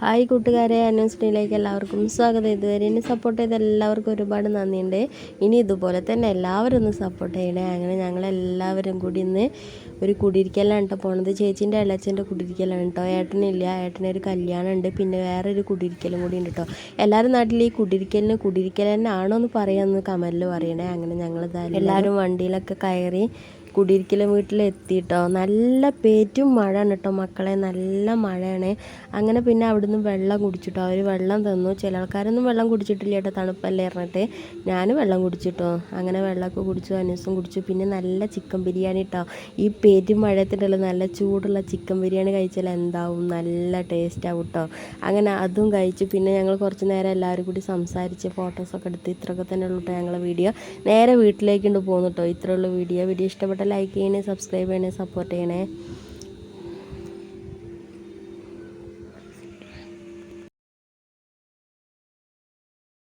Hi കൂട്ടുകാരെ, അന്വേഷണയിലേക്ക് എല്ലാവർക്കും സ്വാഗതം. ഇതുവരെ എന്നെ സപ്പോർട്ട് ചെയ്ത എല്ലാവർക്കും ഒരുപാട് നന്ദിയുണ്ട്. ഇനി ഇതുപോലെ തന്നെ എല്ലാവരും ഒന്ന് സപ്പോർട്ട് ചെയ്യണേ. അങ്ങനെ ഞങ്ങളെല്ലാവരും കൂടി ഇന്ന് ഒരു കുടിയിരിക്കലാണ് കേട്ടോ പോണത്. ചേച്ചീൻ്റെ ഇളച്ചൻ്റെ കുടിയിരിക്കലാണ് കേട്ടോ. ഏട്ടനില്ല, ഏട്ടനൊരു കല്യാണം ഉണ്ട്, പിന്നെ വേറൊരു കുടിയിരിക്കലും കൂടി ഉണ്ട് കേട്ടോ. എല്ലാവരും നാട്ടിൽ ഈ കുടിയിരിക്കൽ തന്നെ ആണോ എന്ന് പറയാമെന്ന് കമൻറ്റിൽ പറയണേ. അങ്ങനെ ഞങ്ങൾ എല്ലാവരും വണ്ടിയിലൊക്കെ കയറി കുടിയിരിക്കൽ വീട്ടിലെത്തിയിട്ടോ. നല്ല പേറ്റും മഴയാണ് കേട്ടോ മക്കളെ, നല്ല മഴയാണ്. അങ്ങനെ പിന്നെ അവിടുന്ന് വെള്ളം കുടിച്ചിട്ടോ. അവർ വെള്ളം തന്നു. ചില ആൾക്കാരൊന്നും വെള്ളം കുടിച്ചിട്ടില്ല കേട്ടോ, തണുപ്പല്ലേ പറഞ്ഞിട്ട്. ഞാൻ വെള്ളം കുടിച്ചിട്ടോ. അങ്ങനെ വെള്ളമൊക്കെ കുടിച്ചു, അനൂസും കുടിച്ചു. പിന്നെ നല്ല ചിക്കൻ ബിരിയാണി കേട്ടോ. ഈ പേറ്റും മഴയത്തിട്ടുള്ള നല്ല ചൂടുള്ള ചിക്കൻ ബിരിയാണി കഴിച്ചാൽ എന്താവും, നല്ല ടേസ്റ്റാവും കേട്ടോ. അങ്ങനെ അതും കഴിച്ചു. പിന്നെ ഞങ്ങൾ കുറച്ച് നേരം എല്ലാവരും കൂടി സംസാരിച്ച് ഫോട്ടോസൊക്കെ എടുത്ത് ഇത്രയൊക്കെ തന്നെ ഉള്ളൂ കേട്ടോ ഞങ്ങളെ വീഡിയോ. നേരെ വീട്ടിലേക്കുണ്ട് പോകുന്നു കേട്ടോ. ഇത്രയുള്ള വീഡിയോ ഇഷ്ടപ്പെട്ട ലൈക്ക് ചെയ്യണേ, സബ്സ്ക്രൈബ് ചെയ്യണേ, സപ്പോർട്ട് ചെയ്യണേ.